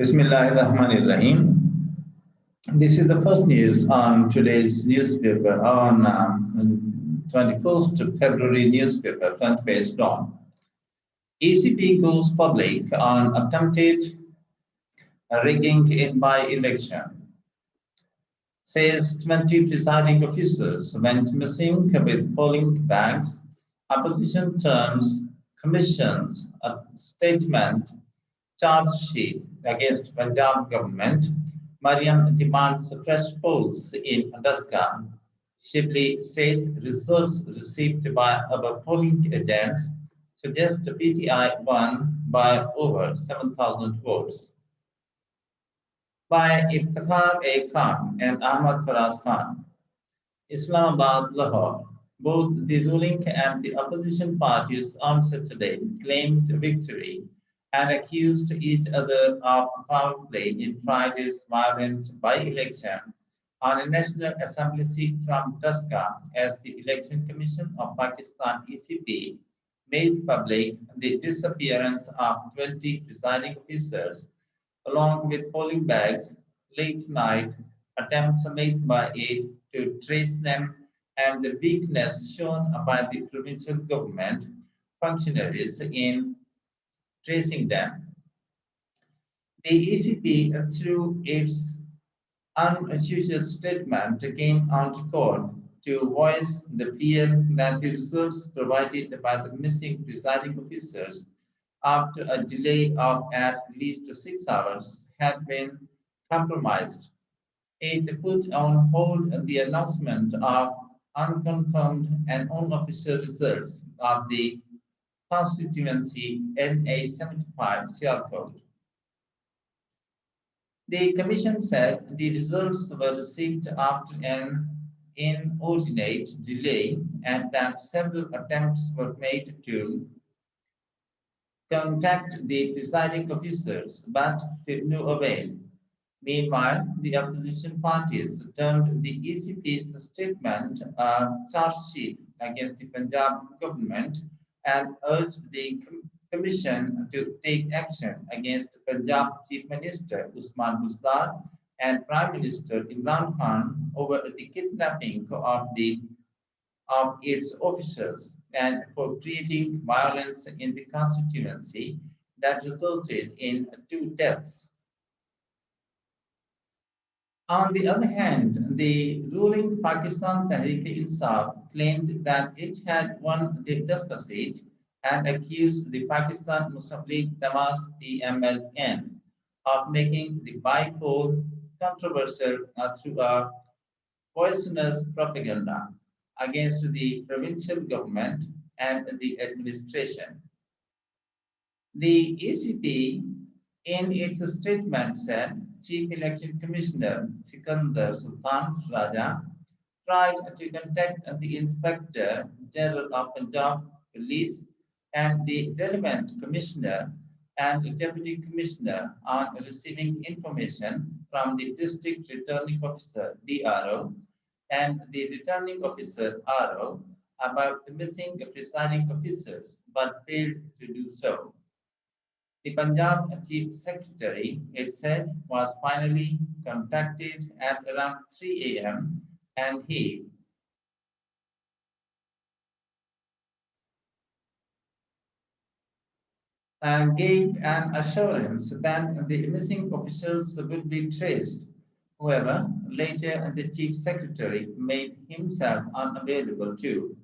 Bismillahirrahmanirrahim. This is the first news on today's newspaper on 21st February newspaper front page dawn. ECP goes public on attempted rigging in by-election. Says 20 presiding officers went missing with polling bags. Opposition terms commissions a statement charge sheet against Punjab government. Mariam demands fresh polls in Daska. Shibli says results received by our polling agents suggest PTI won by over 7,000 votes. By Iftikhar A. Khan and Ahmad Faraz Khan. Islamabad, Lahore. Both the ruling and the opposition parties on Saturday claimed victory and accused each other of foul play in Friday's violent by-election on a National Assembly seat from Tuska as the Election Commission of Pakistan (ECP) made public the disappearance of 20 presiding officers along with polling bags. Late night attempts made by it to trace them and the weakness shown by the provincial government functionaries in tracing them. The ECP, through its unusual statement, came on record to voice the fear that the results provided by the missing presiding officers after a delay of at least 6 hours had been compromised. It put on hold the announcement of unconfirmed and unofficial results of the constituency NA 75 Sialkot. The commission said the results were received after an inordinate delay and that several attempts were made to contact the presiding officers, but to no avail. Meanwhile, the opposition parties termed the ECP's statement a charge sheet against the Punjab government and urged the Commission to take action against Punjab Chief Minister Usman Bustar and Prime Minister Imran Khan over the kidnapping of its officials and for creating violence in the constituency that resulted in 2 deaths. On the other hand, the ruling Pakistan Tehreek-e-Insaf claimed that it had won the Tuska seat and accused the Pakistan Muslim League Tamas PMLN of making the by-poll controversial through a poisonous propaganda against the provincial government and the administration. The ECP, in its statement, said Chief Election Commissioner Sikandar Sultan Raja tried to contact the Inspector General of Punjab Police and the relevant commissioner and deputy commissioner on receiving information from the district returning officer DRO and the returning officer RO about the missing presiding officers but failed to do so. The Punjab Chief Secretary, it said, was finally contacted at around 3 a.m. and he gave an assurance that the missing officials would be traced. However, later the Chief Secretary made himself unavailable too.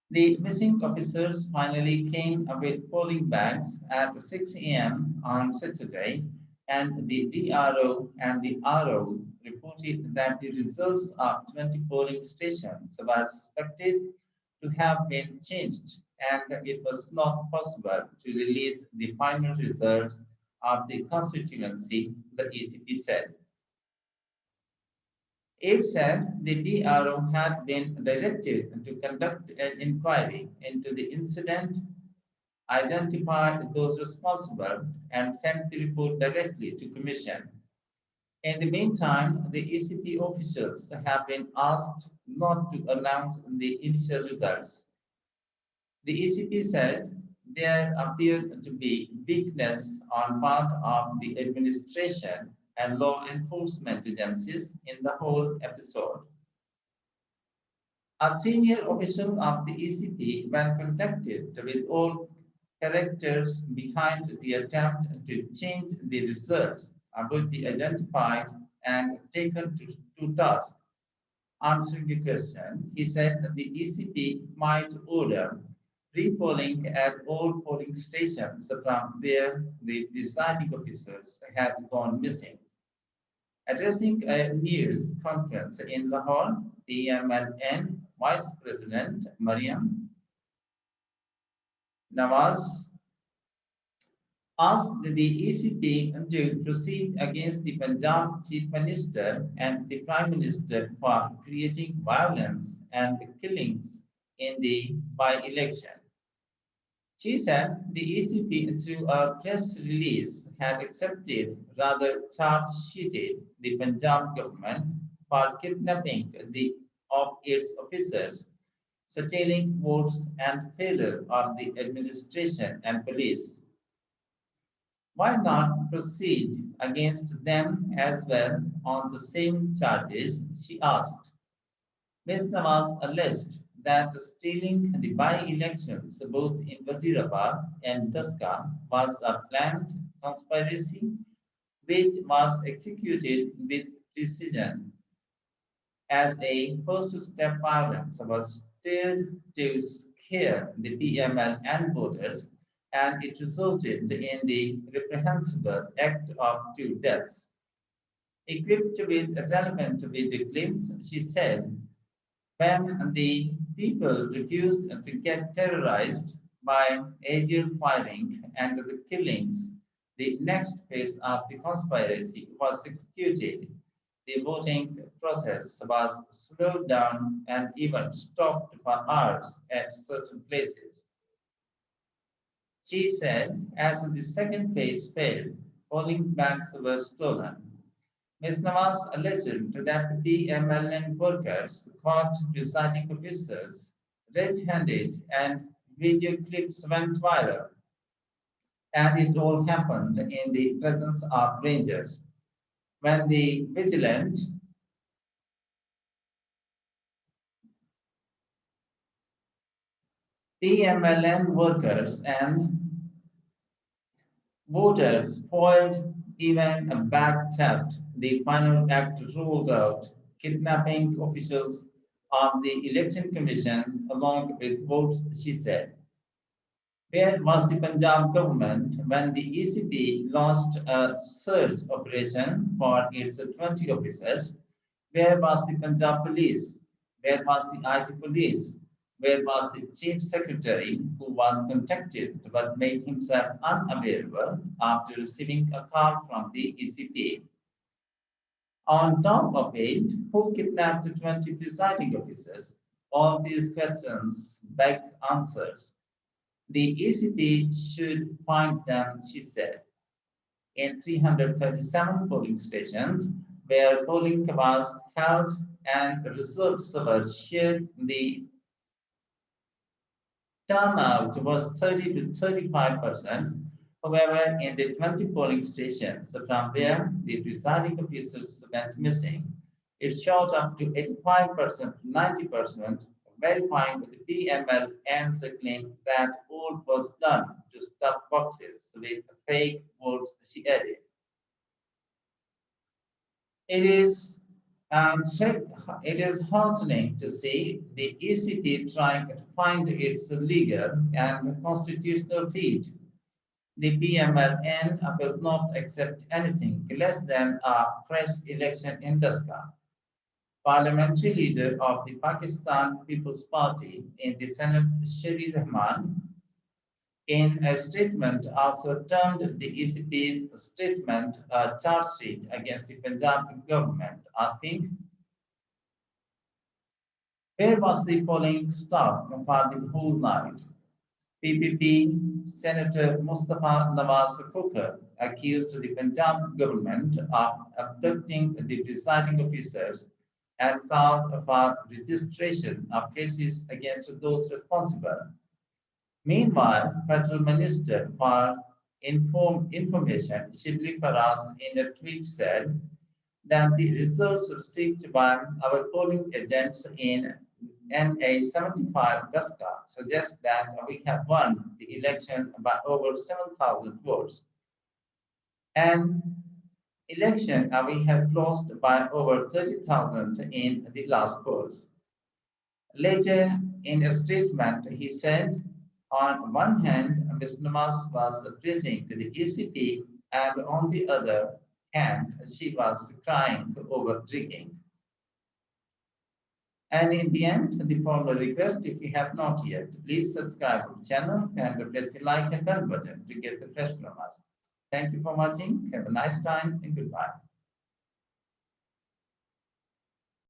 The missing officers finally came with polling bags at 6 a.m. on Saturday, and the DRO and the RO reported that the results of 20 polling stations were suspected to have been changed, and it was not possible to release the final result of the constituency, the ECP said. It said the DRO had been directed to conduct an inquiry into the incident, identify those responsible, and send the report directly to Commission. In the meantime, the ECP officials have been asked not to announce the initial results. The ECP said there appeared to be weakness on part of the administration and law enforcement agencies in the whole episode. A senior official of the ECP, when contacted with all characters behind the attempt to change the results, would be identified and taken to task. Answering the question, he said that the ECP might order repolling at all polling stations from where the presiding officers had gone missing. Addressing a news conference in Lahore, the MLN Vice President Mariam Nawaz asked the ECP to proceed against the Punjab Chief Minister and the Prime Minister for creating violence and killings in the by-election. She said the ECP, through a press release, had accepted, rather charge-sheeted, the Punjab government for kidnapping of its officers, stealing votes, and failure of the administration and police. Why not proceed against them as well on the same charges? She asked. Ms. Nawaz alleged that stealing the by-elections both in Wazirabad and Daska was a planned conspiracy which was executed with precision. As a first step, violence was steered to scare the PML and voters, and it resulted in the reprehensible act of two deaths. Equipped with relevant video clips, she said, when the people refused to get terrorized by aerial firing and the killings, the next phase of the conspiracy was executed. The voting process was slowed down and even stopped for hours at certain places. She said, as the second phase failed, polling banks were stolen. Ms. Nawaz alleged that the PMLN workers caught presiding officers red-handed and video clips went viral. And it all happened in the presence of rangers. When the vigilant PMLN workers and voters foiled even a bag theft, the final act ruled out kidnapping officials of the election commission along with votes, she said. Where was the Punjab government when the ECP launched a search operation for its 20 officers? Where was the Punjab police? Where was the IT police? Where was the chief secretary who was contacted but made himself unavailable after receiving a call from the ECP? On top of it, who kidnapped the 20 presiding officers? All these questions beg answers. The ECP should find them, she said, in 337 polling stations where polling was held and the results were shared. The turnout was 30 to 35%. However, in the 20 polling stations from where the presiding officers went missing, it shot up to 85% to 90%, verifying the PML and the claim that all was done to stuff boxes with fake votes, she added. It is it is heartening to see the ECP trying to find its legal and constitutional feet. The PMLN will not accept anything less than a fresh election in Daska. Parliamentary leader of the Pakistan People's Party in the Senate, Shari Rahman, in a statement also termed the ECP's statement a charge sheet against the Punjab government, asking, where was the polling staff for the whole night? PPP Senator Mustafa Nawaz Khokar accused the Punjab government of abducting the presiding officers and called for registration of cases against those responsible. Meanwhile, Federal Minister for Information Shibli Faraz in a tweet said that the results received by our polling agents in NA75 Gaska suggest that we have won the election by over 7,000 votes. And election we have lost by over 30,000 in the last polls. Later, in a statement, he said, on one hand, Ms. Nawaz was praising the ECP, and on the other hand, she was crying over drinking. And in the end, the formal request, if you have not yet, please subscribe to the channel and press the like and bell button to get the fresh from us. Thank you for watching. Have a nice time and goodbye.